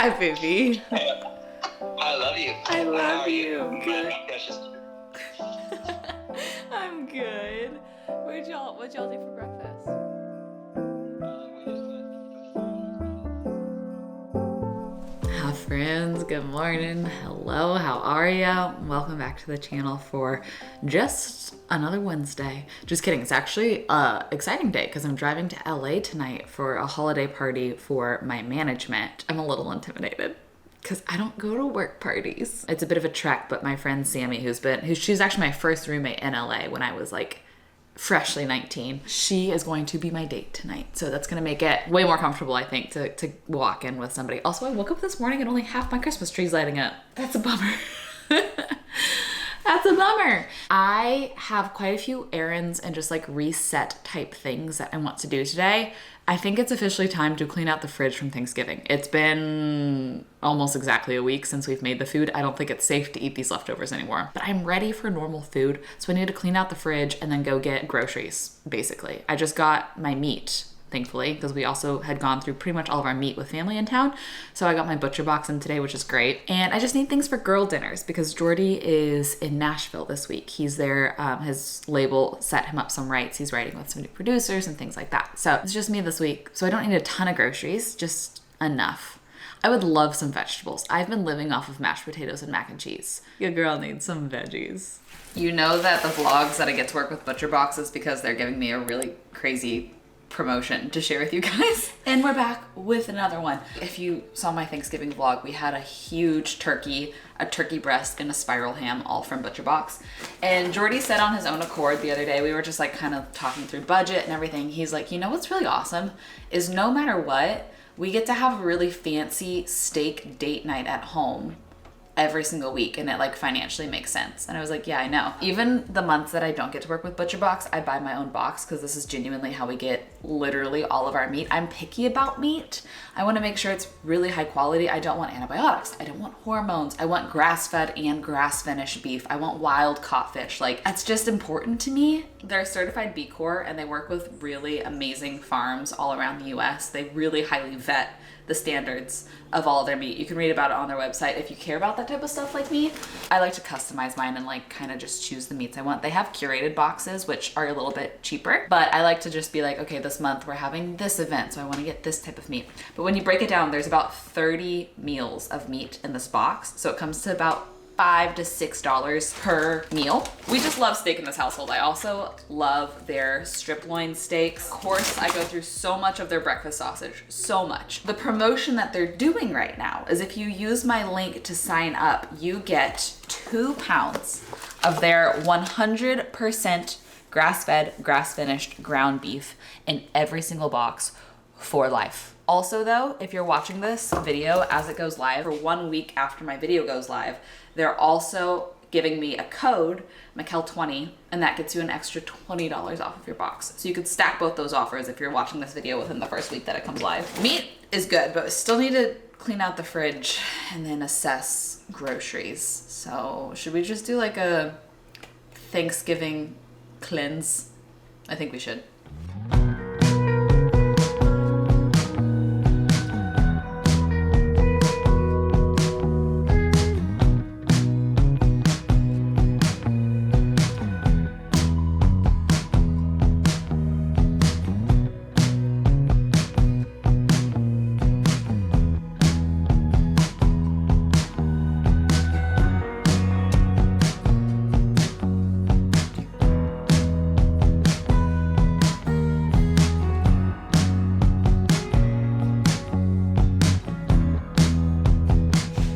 Hi, baby. I love you. I love How are you. Good. My precious. I'm good. What'd y'all do for breakfast? Hi, friends. Good morning. Hello. How are ya? Welcome back to the channel for just another Wednesday. Just kidding. It's actually an exciting day because I'm driving to LA tonight for a holiday party for my management. I'm a little intimidated because I don't go to work parties. It's a bit of a trek, but my friend Sammy, she's actually my first roommate in LA when I was like freshly 19. She is going to be my date tonight. So that's going to make it way more comfortable, I think, to walk in with somebody. Also, I woke up this morning and only half my Christmas tree's lighting up. That's a bummer. That's a bummer. I have quite a few errands and just like reset type things that I want to do today. I think it's officially time to clean out the fridge from Thanksgiving. It's been almost exactly a week since we've made the food. I don't think it's safe to eat these leftovers anymore. But I'm ready for normal food, so I need to clean out the fridge and then go get groceries, basically. I just got my meat, thankfully, because we also had gone through pretty much all of our meat with family in town. So I got my butcher box in today, which is great. And I just need things for girl dinners because Jordy is in Nashville this week. He's there, his label set him up some rights. He's writing with some new producers and things like that. So it's just me this week. So I don't need a ton of groceries, just enough. I would love some vegetables. I've been living off of mashed potatoes and mac and cheese. Your girl needs some veggies. You know that the vlogs that I get to work with butcher boxes because they're giving me a really crazy promotion to share with you guys. And we're back with another one. If you saw my Thanksgiving vlog, we had a huge turkey, a turkey breast, and a spiral ham, all from Butcher Box. And Jordy said on his own accord the other day, we were just like kind of talking through budget and everything. He's like, you know what's really awesome is no matter what, we get to have a really fancy steak date night at home every single week, and it like financially makes sense. And I was like, yeah, I know. Even the months that I don't get to work with Butcher Box, I buy my own box because this is genuinely how we get literally all of our meat. I'm picky about meat. I want to make sure it's really high quality. I don't want antibiotics. I don't want hormones. I want grass-fed and grass-finished beef. I want wild caught fish. Like, that's just important to me. They're certified B Corp and they work with really amazing farms all around the US. They really highly vet the standards of all of their meat. You can read about it on their website if you care about that type of stuff like me. I like to customize mine and like kind of just choose the meats I want. They have curated boxes, which are a little bit cheaper, but I like to just be like, okay, this month we're having this event, so I want to get this type of meat. But when you break it down, there's about 30 meals of meat in this box. So it comes to about $5 to $6 per meal. We just love steak in this household. I also love their strip loin steaks. Of course, I go through so much of their breakfast sausage, so much. The promotion that they're doing right now is if you use my link to sign up, you get 2 pounds of their 100% grass-fed, grass-finished ground beef in every single box for life. Also though, if you're watching this video as it goes live, or 1 week after my video goes live, they're also giving me a code, Michel 20, and that gets you an extra $20 off of your box. So you could stack both those offers if you're watching this video within the first week that it comes live. Meat is good, but we still need to clean out the fridge and then assess groceries. So should we just do like a Thanksgiving cleanse? I think we should.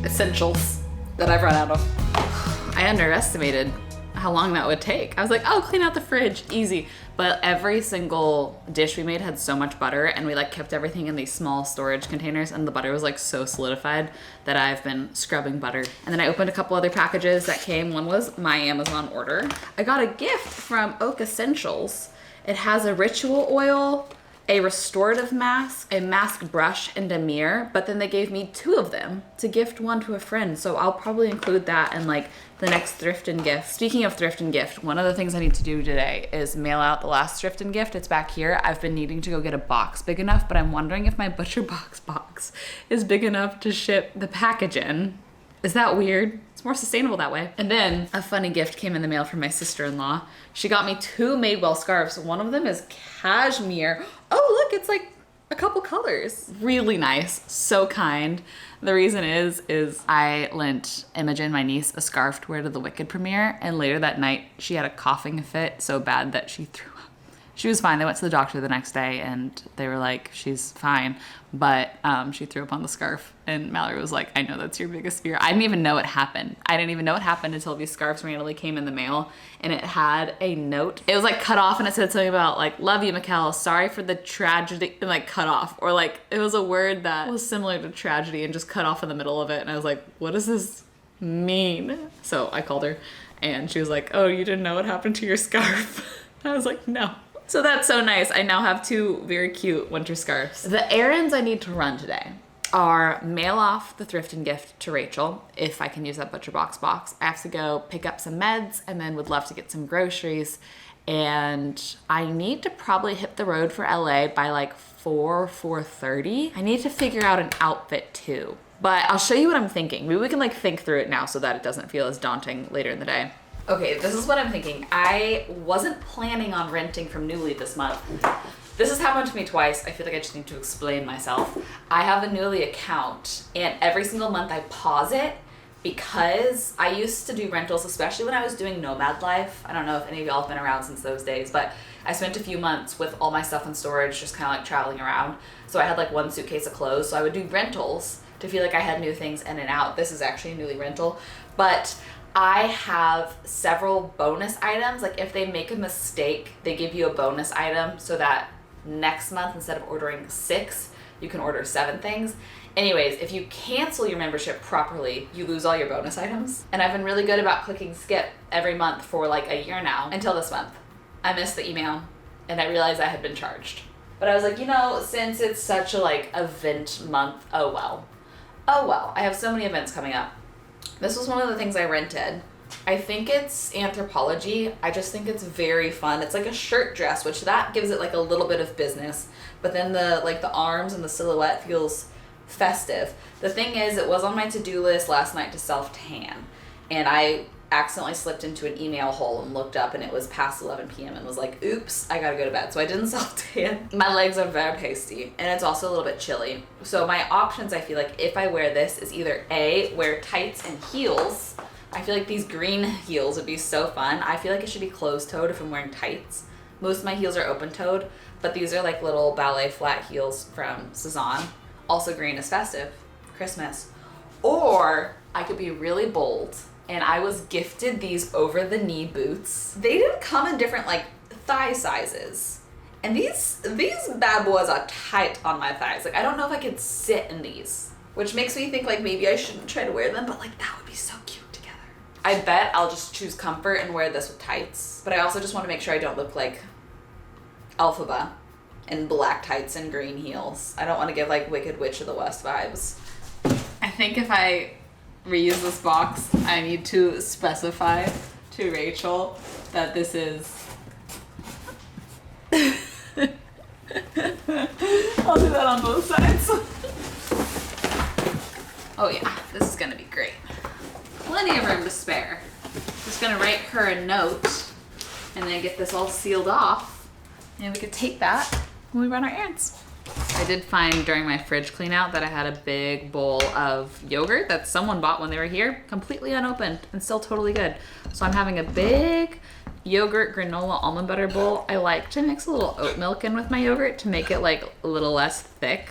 Essentials that I've run out of. I underestimated how long that would take. I was like, oh, clean out the fridge, easy. But every single dish we made had so much butter, and we like kept everything in these small storage containers, and the butter was like so solidified that I've been scrubbing butter. And then I opened a couple other packages that came. One was my Amazon order. I got a gift from Oak Essentials. It has a ritual oil, a restorative mask, a mask brush, and a mirror, but then they gave me 2 of them to gift one to a friend. So I'll probably include that in like the next thrift and gift. Speaking of thrift and gift, one of the things I need to do today is mail out the last thrift and gift. It's back here. I've been needing to go get a box big enough, but I'm wondering if my Butcher box is big enough to ship the package in. Is that weird? It's more sustainable that way. And then a funny gift came in the mail from my sister-in-law. She got me 2 Madewell scarves. One of them is cashmere. Oh, look, it's like a couple colors. Really nice, so kind. The reason is I lent Imogen, my niece, a scarf to wear to the Wicked premiere, and later that night she had a coughing fit so bad that she threw up. She was fine. They went to the doctor the next day and they were like, she's fine. But she threw up on the scarf. And Mallory was like, I know that's your biggest fear. I didn't even know it happened. I didn't even know it happened until these scarves randomly came in the mail. And it had a note. It was like cut off and it said something about like, love you, Michel. Sorry for the tragedy. And like cut off. Or like, it was a word that was similar to tragedy and just cut off in the middle of it. And I was like, what does this mean? So I called her and she was like, oh, you didn't know what happened to your scarf? I was like, no. So that's so nice. I now have 2 very cute winter scarves. The errands I need to run today are mail off the thrift and gift to Rachel, if I can use that Butcher box. I have to go pick up some meds and then would love to get some groceries. And I need to probably hit the road for LA by like 4:30. I need to figure out an outfit too. But I'll show you what I'm thinking. Maybe we can like think through it now so that it doesn't feel as daunting later in the day. Okay, this is what I'm thinking. I wasn't planning on renting from Newly this month. This has happened to me twice. I feel like I just need to explain myself. I have a Newly account and every single month I pause it because I used to do rentals, especially when I was doing nomad life. I don't know if any of y'all have been around since those days, but I spent a few months with all my stuff in storage, just kind of like traveling around. So I had like 1 suitcase of clothes. So I would do rentals to feel like I had new things in and out. This is actually a Newly rental, but I have several bonus items. Like if they make a mistake, they give you a bonus item so that next month, instead of ordering 6, you can order 7 things. Anyways, if you cancel your membership properly, you lose all your bonus items. And I've been really good about clicking skip every month for like a year now, until this month. I missed the email and I realized I had been charged. But I was like, you know, since it's such a like event month, oh well. I have so many events coming up. This was one of the things I rented. I think it's Anthropology. I just think it's very fun. It's like a shirt dress, which that gives it like a little bit of business. But then the arms and the silhouette feels festive. The thing is, it was on my to-do list last night to self-tan. And I accidentally slipped into an email hole and looked up and it was past 11 p.m. and was like, oops, I gotta go to bed. So I didn't self-tan. My legs are very pasty and it's also a little bit chilly. So my options, I feel like if I wear this, is either A, wear tights and heels. I feel like these green heels would be so fun. I feel like it should be closed-toed if I'm wearing tights. Most of my heels are open-toed, but these are like little ballet flat heels from Cezanne. Also green is festive, Christmas. Or I could be really bold and I was gifted these over-the-knee boots. They didn't come in different like thigh sizes. And these bad boys are tight on my thighs. Like I don't know if I could sit in these, which makes me think like maybe I shouldn't try to wear them, but like that would be so cute together. I bet I'll just choose comfort and wear this with tights. But I also just want to make sure I don't look like Elphaba in black tights and green heels. I don't want to give like Wicked Witch of the West vibes. I think if I reuse this box, I need to specify to Rachel that this is I'll do that on both sides. Oh yeah, this is gonna be great. Plenty of room to spare. Just gonna write her a note and then get this all sealed off and we could take that when we run our errands. I did find during my fridge clean out that I had a big bowl of yogurt that someone bought when they were here, completely unopened and still totally good. So I'm having a big yogurt granola almond butter bowl. I like to mix a little oat milk in with my yogurt to make it like a little less thick.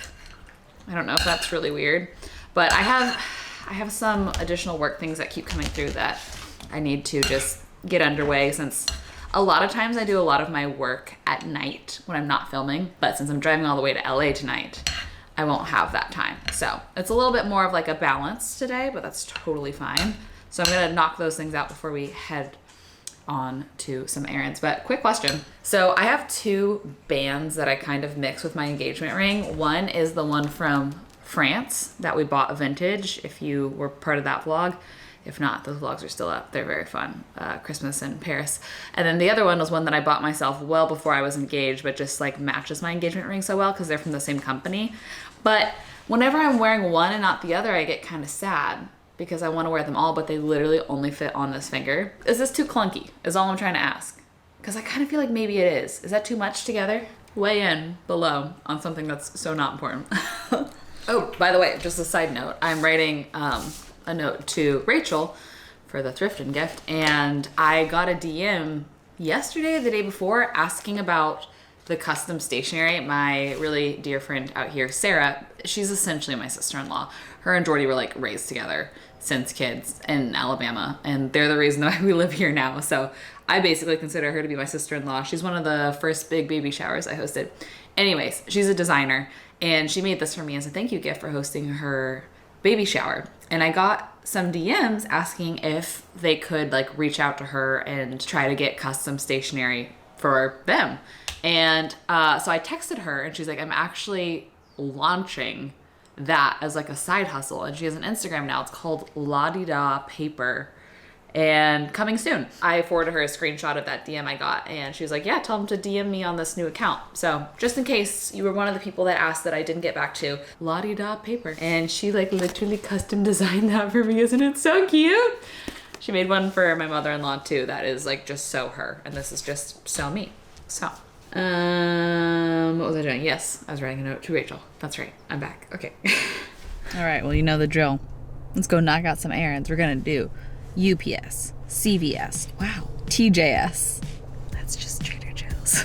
I don't know if that's really weird, but I have some additional work things that keep coming through that I need to just get underway, since a lot of times I do a lot of my work at night when I'm not filming, but since I'm driving all the way to LA tonight, I won't have that time. So it's a little bit more of like a balance today, but that's totally fine. So I'm gonna knock those things out before we head on to some errands. But quick question. So I have 2 bands that I kind of mix with my engagement ring. One is the one from France that we bought vintage, if you were part of that vlog. If not, those vlogs are still up. They're very fun. Christmas in Paris. And then the other one was one that I bought myself well before I was engaged, but just like matches my engagement ring so well because they're from the same company. But whenever I'm wearing one and not the other, I get kind of sad because I want to wear them all, but they literally only fit on this finger. Is this too clunky? Is all I'm trying to ask. Because I kind of feel like maybe it is. Is that too much together? Weigh in below on something that's so not important. Oh, by the way, just a side note. I'm writing a note to Rachel for the thrifting gift, and I got a DM yesterday or the day before asking about the custom stationery. My really dear friend out here, Sarah, she's essentially my sister-in-law. Her and Jordy were like raised together since kids in Alabama, and they're the reason why we live here now. So I basically consider her to be my sister-in-law. She's one of the first big baby showers I hosted. Anyways, she's a designer, and she made this for me as a thank you gift for hosting her baby shower. And I got some DMs asking if they could like reach out to her and try to get custom stationery for them. And so I texted her, and she's like, I'm actually launching that as like a side hustle. And she has an Instagram now. It's called La Di Da Paper, and coming soon. I forwarded her a screenshot of that DM I got, and she was like, yeah, tell them to DM me on this new account. So just in case you were one of the people that asked that I didn't get back to, La Di Da Paper. And she like literally custom designed that for me. Isn't it so cute? She made one for my mother-in-law too that is like just so her, and this is just so me. So what was I doing? Yes, I was writing a note to Rachel. That's right, I'm back. Okay. All right, well, you know the drill. Let's go knock out some errands. We're gonna do UPS, CVS, wow, TJS. That's just Trader Joe's.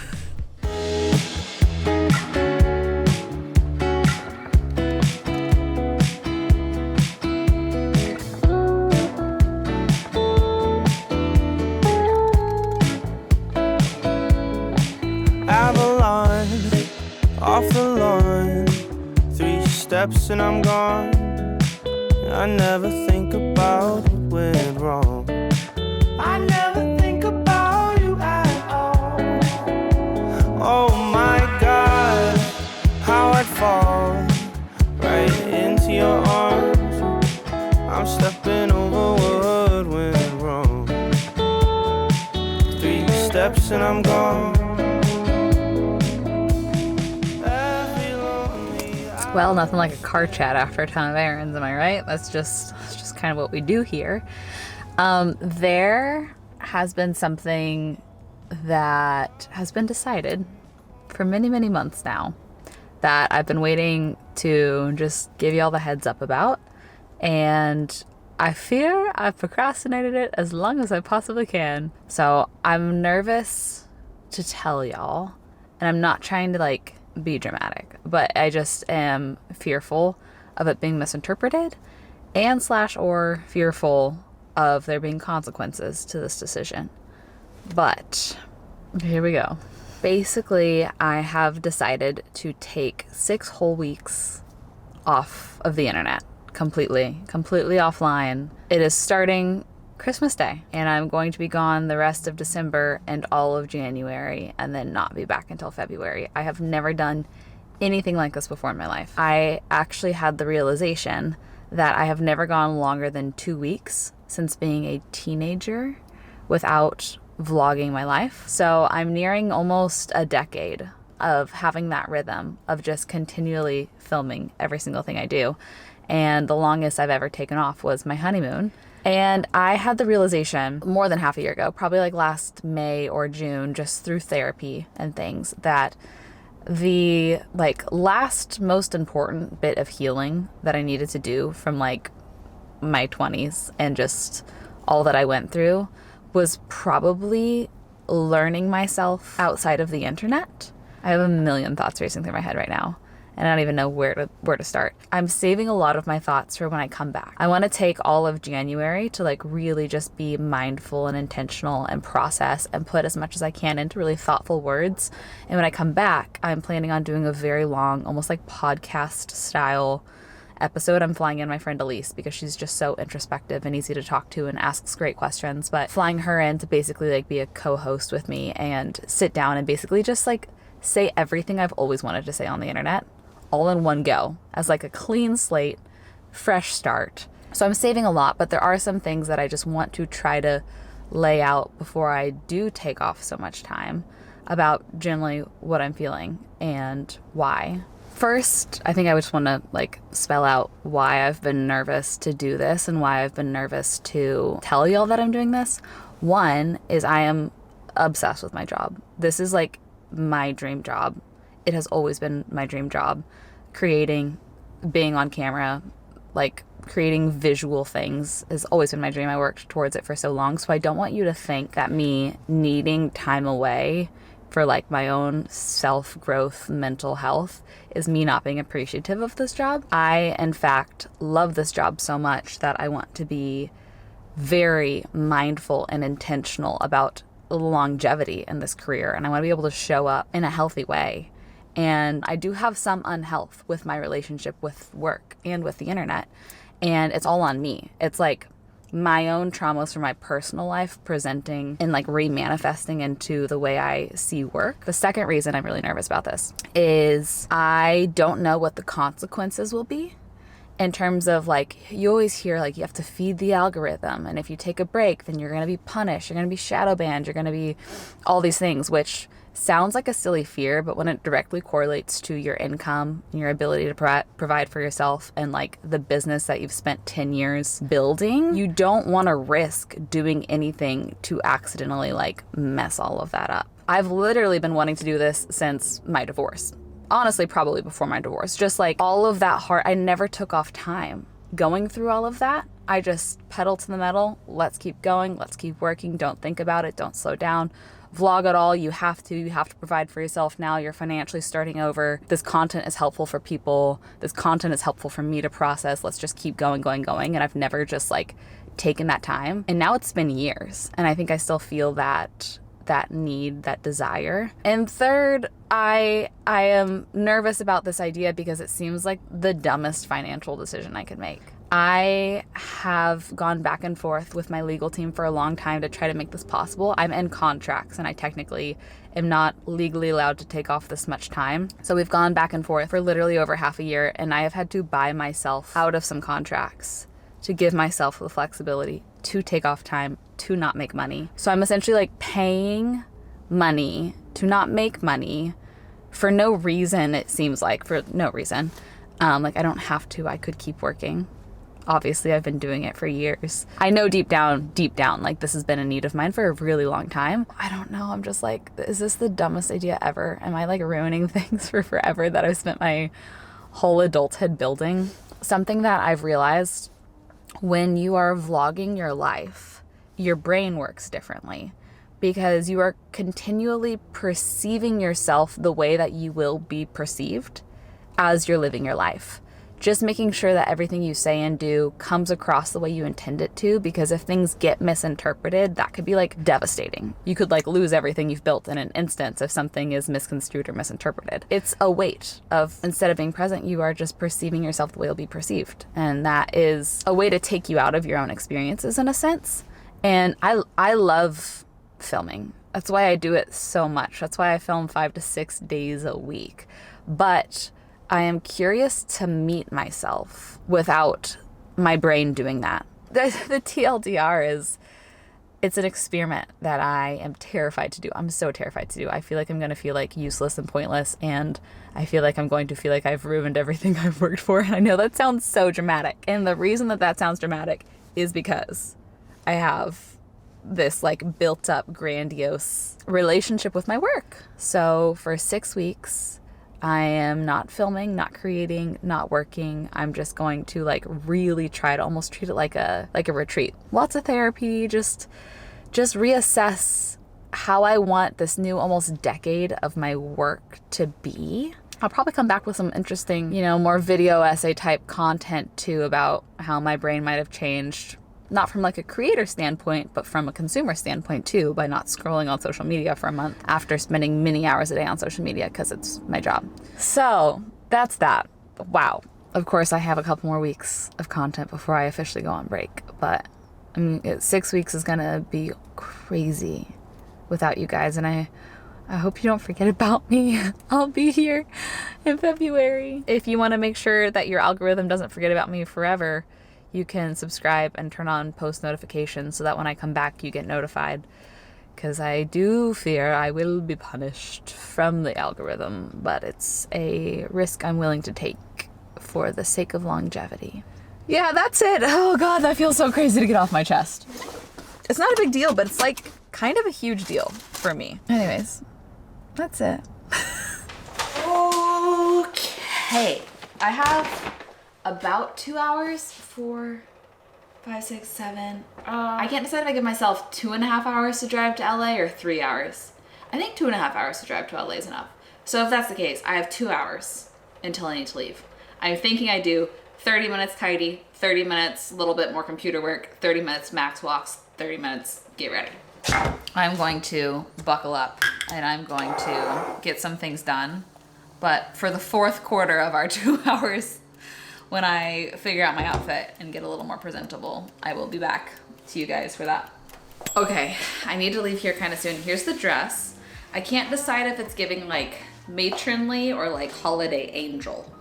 Avalon, off the lawn, 3 steps and I'm gone. I never think about what went wrong. I never think about you at all. Oh my God, how I'd fall right into your arms. I'm stepping over what went wrong. 3 steps and I'm gone. Well, nothing like a car chat after a ton of errands, am I right? That's just kind of what we do here. There has been something that has been decided for many, many months now that I've been waiting to just give you all the heads up about. And I fear I've procrastinated it as long as I possibly can. So I'm nervous to tell y'all, and I'm not trying to like be dramatic, but I just am fearful of it being misinterpreted and / or fearful of there being consequences to this decision. But here we go. Basically, I have decided to take 6 whole weeks off of the internet, completely offline. It is starting Christmas Day, and I'm going to be gone the rest of December and all of January, and then not be back until February. I have never done anything like this before in my life. I actually had the realization that I have never gone longer than 2 weeks since being a teenager without vlogging my life. So I'm nearing almost a decade of having that rhythm of just continually filming every single thing I do. And the longest I've ever taken off was my honeymoon. And I had the realization more than half a year ago, probably like last May or June, just through therapy and things, that the like last most important bit of healing that I needed to do from like my 20s and just all that I went through was probably learning myself outside of the internet. I have a million thoughts racing through my head right now, and I don't even know where to start. I'm saving a lot of my thoughts for when I come back. I want to take all of January to like really just be mindful and intentional and process and put as much as I can into really thoughtful words. And when I come back, I'm planning on doing a very long, almost like podcast style episode, I'm flying in my friend Elise because she's just so introspective and easy to talk to and asks great questions. But flying her in to basically like be a co-host with me and sit down and basically just like say everything I've always wanted to say on the internet all in one go as like a clean slate, fresh start. So I'm saving a lot, but there are some things that I just want to try to lay out before I do take off so much time about generally what I'm feeling and why. First, I think I just want to like spell out why I've been nervous to do this and why I've been nervous to tell y'all that I'm doing this. One is I am obsessed with my job. This is like my dream job. It has always been my dream job. Creating, being on camera, like creating visual things has always been my dream. I worked towards it for so long. So I don't want you to think that me needing time away for like my own self-growth, mental health is me not being appreciative of this job. I, in fact, love this job so much that I want to be very mindful and intentional about longevity in this career. And I want to be able to show up in a healthy way. And I do have some unhealth with my relationship with work and with the internet. And it's all on me. It's like my own traumas from my personal life presenting and like remanifesting into the way I see work. The second reason I'm really nervous about this is I don't know what the consequences will be in terms of like, you always hear like you have to feed the algorithm. And if you take a break, then you're going to be punished. You're going to be shadow banned. You're going to be all these things, which sounds like a silly fear, but when it directly correlates to your income and your ability to provide for yourself and like the business that you've spent 10 years building, you don't want to risk doing anything to accidentally like mess all of that up. I've literally been wanting to do this since my divorce. Honestly, probably before my divorce. Just like all of that hard, I never took off time going through all of that. I just pedal to the metal. Let's keep going. Let's keep working. Don't think about it. Don't slow down. Vlog it all. You have to provide for yourself now. You're financially starting over. This content is helpful for people. This content is helpful for me to process. Let's just keep going. And I've never just like taken that time. And now it's been years. And I think I still feel that need, that desire. And third, I am nervous about this idea because it seems like the dumbest financial decision I could make. I have gone back and forth with my legal team for a long time to try to make this possible. I'm in contracts and I technically am not legally allowed to take off this much time. So we've gone back and forth for literally over half a year, and I have had to buy myself out of some contracts to give myself the flexibility to take off time, to not make money. So I'm essentially like paying money to not make money for no reason, it seems like, for no reason. Like I don't have to, I could keep working. Obviously, I've been doing it for years. I know deep down, like this has been a need of mine for a really long time. I don't know. I'm just like, is this the dumbest idea ever? Am I like ruining things for forever that I've spent my whole adulthood building? Something that I've realized, when you are vlogging your life, your brain works differently because you are continually perceiving yourself the way that you will be perceived as you're living your life. Just making sure that everything you say and do comes across the way you intend it to, because if things get misinterpreted, that could be like devastating. You could like lose everything you've built in an instance if something is misconstrued or misinterpreted. It's a weight of, instead of being present, you are just perceiving yourself the way you'll be perceived. And that is a way to take you out of your own experiences in a sense. And I love filming. That's why I do it so much. That's why I film 5 to 6 days a week. But I am curious to meet myself without my brain doing that. The TLDR is, it's an experiment that I am terrified to do. I'm so terrified to do. I feel like I'm going to feel like useless and pointless, and I feel like I'm going to feel like I've ruined everything I've worked for. And I know that sounds so dramatic. And the reason that sounds dramatic is because I have this like built up grandiose relationship with my work. So for 6 weeks, I am not filming, not creating, not working. I'm just going to like really try to almost treat it like a retreat. Lots of therapy, just reassess how I want this new almost decade of my work to be. I'll probably come back with some interesting, more video essay type content too about how my brain might have changed, not from like a creator standpoint, but from a consumer standpoint too, by not scrolling on social media for a month after spending many hours a day on social media because it's my job. So that's that. Wow. Of course, I have a couple more weeks of content before I officially go on break, but I mean, 6 weeks is gonna be crazy without you guys, and I hope you don't forget about me. I'll be here in February. If you want to make sure that your algorithm doesn't forget about me forever, you can subscribe and turn on post notifications so that when I come back, you get notified. Because I do fear I will be punished from the algorithm, but it's a risk I'm willing to take for the sake of longevity. Yeah, that's it. Oh God, that feels so crazy to get off my chest. It's not a big deal, but it's like kind of a huge deal for me. Anyways, that's it. Okay. I have about 2 hours, 4, 5, 6, 7. I can't decide if I give myself 2.5 hours to drive to LA or 3 hours. I think 2.5 hours to drive to LA is enough. So if that's the case, I have 2 hours until I need to leave. I'm thinking I do 30 minutes tidy, 30 minutes, a little bit more computer work, 30 minutes max walks, 30 minutes get ready. I'm going to buckle up and I'm going to get some things done. But for the fourth quarter of our 2 hours, when I figure out my outfit and get a little more presentable, I will be back to you guys for that. Okay, I need to leave here kind of soon. Here's the dress. I can't decide if it's giving like matronly or like holiday angel,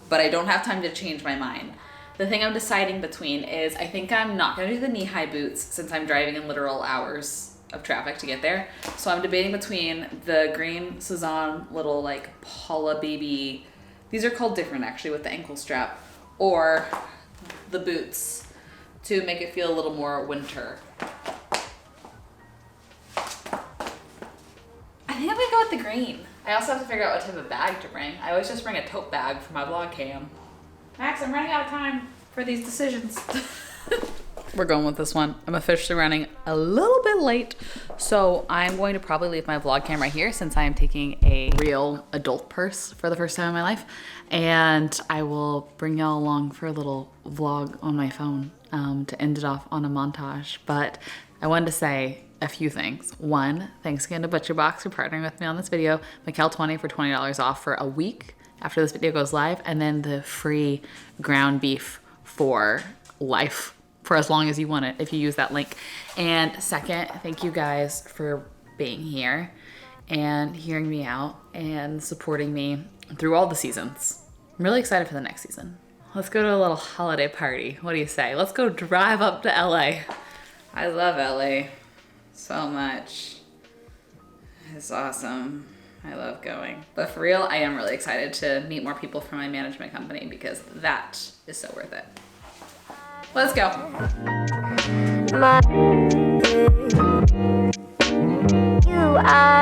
but I don't have time to change my mind. The thing I'm deciding between is I think I'm not gonna do the knee-high boots since I'm driving in literal hours of traffic to get there. So I'm debating between the green Cezanne little like Paula baby, these are called different actually with the ankle strap, or the boots to make it feel a little more winter. I think I'm gonna go with the green. I also have to figure out what type of bag to bring. I always just bring a tote bag for my vlog cam. Max, I'm running out of time for these decisions. We're going with this one. I'm officially running a little bit late, so I'm going to probably leave my vlog cam right here since I am taking a real adult purse for the first time in my life, and I will bring y'all along for a little vlog on my phone to end it off on a montage. But I wanted to say a few things. One, thanks again to ButcherBox for partnering with me on this video. Michel20 for $20 off for a week after this video goes live, and then the free ground beef for life, for as long as you want it if you use that link. And second, thank you guys for being here and hearing me out and supporting me through all the seasons. I'm really excited for the next season. Let's go to a little holiday party. What do you say? Let's go drive up to LA. I love LA so much. It's awesome. I love going. But for real, I am really excited to meet more people from my management company because that is so worth it. Let's go. You are